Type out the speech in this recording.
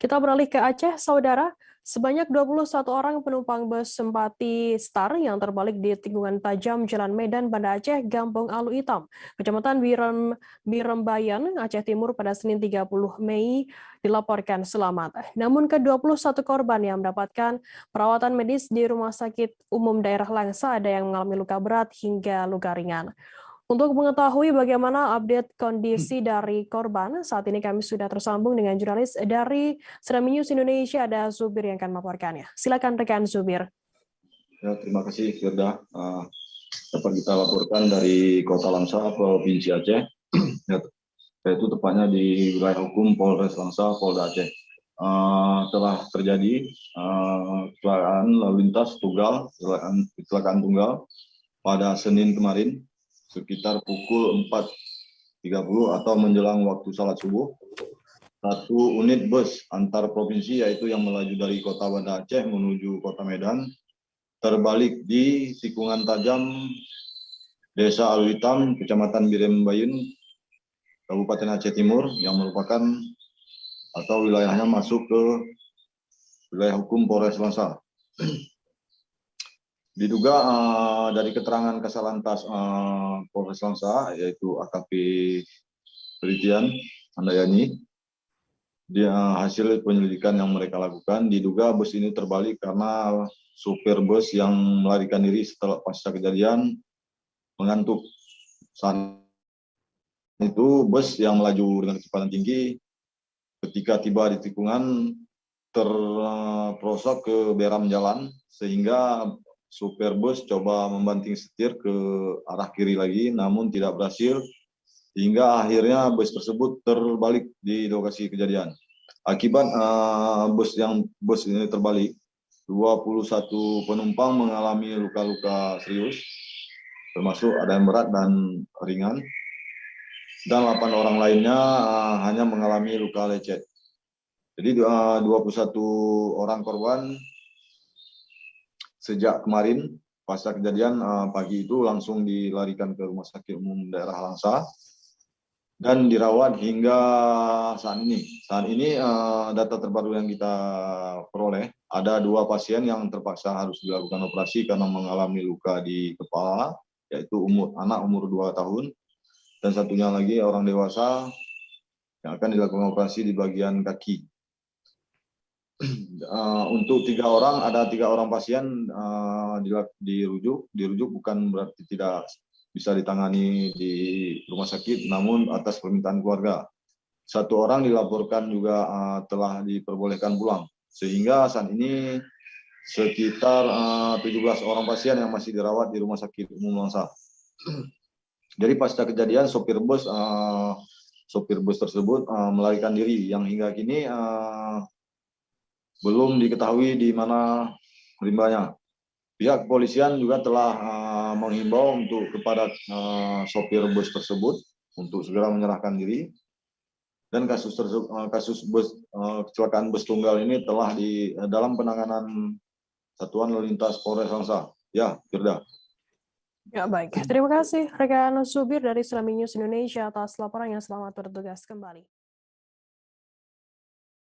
Kita beralih ke Aceh, saudara. Sebanyak 21 orang penumpang bus Sempati Star yang terbalik di tikungan tajam Jalan Medan, Banda Aceh, Gampong Alu Hitam, Kecamatan Birembayan, Aceh Timur pada Senin 30 Mei dilaporkan selamat. Namun ke-21 korban yang mendapatkan perawatan medis di Rumah Sakit Umum Daerah Langsa ada yang mengalami luka berat hingga luka ringan. Untuk mengetahui bagaimana update kondisi dari korban, saat ini kami sudah tersambung dengan jurnalis dari Serambi News Indonesia, ada Zubir yang akan melaporkannya. Silakan rekan Zubir. Ya, terima kasih, Firda. Dapat kita laporkan dari Kota Langsa, Provinsi Aceh, yaitu tepatnya di wilayah hukum Polres Langsa, Polda Aceh. Telah terjadi kecelakaan lalu lintas kecelakaan tunggal pada Senin kemarin sekitar pukul 4.30 atau menjelang waktu salat subuh. Satu unit bus antar provinsi yaitu yang melaju dari Kota Banda Aceh menuju Kota Medan terbalik di tikungan tajam Desa Alu Hitam, Kecamatan Birembayan, Kabupaten Aceh Timur yang merupakan atau wilayahnya masuk ke wilayah hukum Polres Langsa. Diduga dari keterangan Kasalantas Polres Langsa, yaitu AKP Brigjen Handayani, hasil penyelidikan yang mereka lakukan, diduga bus ini terbalik karena supir bus yang melarikan diri setelah pasca kejadian mengantuk. Saat itu bus yang melaju dengan kecepatan tinggi ketika tiba di tikungan terprosok ke beram jalan sehingga supir bus coba membanting setir ke arah kiri lagi, namun tidak berhasil, hingga akhirnya bus tersebut terbalik di lokasi kejadian. Akibat bus ini terbalik, 21 penumpang mengalami luka-luka serius, termasuk ada yang berat dan ringan, dan 8 orang lainnya hanya mengalami luka lecet. Jadi 21 orang korban sejak kemarin pasca kejadian pagi itu langsung dilarikan ke Rumah Sakit Umum Daerah Langsa dan dirawat hingga saat ini. Saat ini data terbaru yang kita peroleh, ada 2 pasien yang terpaksa harus dilakukan operasi karena mengalami luka di kepala, yaitu anak umur 2 tahun, dan satunya lagi orang dewasa yang akan dilakukan operasi di bagian kaki. Untuk 3 orang, ada 3 orang pasien dirujuk bukan berarti tidak bisa ditangani di rumah sakit, namun atas permintaan keluarga. 1 orang dilaporkan juga telah diperbolehkan pulang, sehingga saat ini sekitar 17 orang pasien yang masih dirawat di Rumah Sakit Umum Langsa. Jadi pasca kejadian sopir bus tersebut melarikan diri, yang hingga kini belum diketahui di mana rimbanya. Pihak kepolisian juga telah menghimbau kepada sopir bus tersebut untuk segera menyerahkan diri. Dan kasus kecelakaan bus tunggal ini telah dalam penanganan Satuan Lalu Lintas Polres Langsa. Ya, Firda. Ya, baik. Terima kasih rekan Zubir dari Serambi News Indonesia atas laporan yang. Selamat bertugas kembali.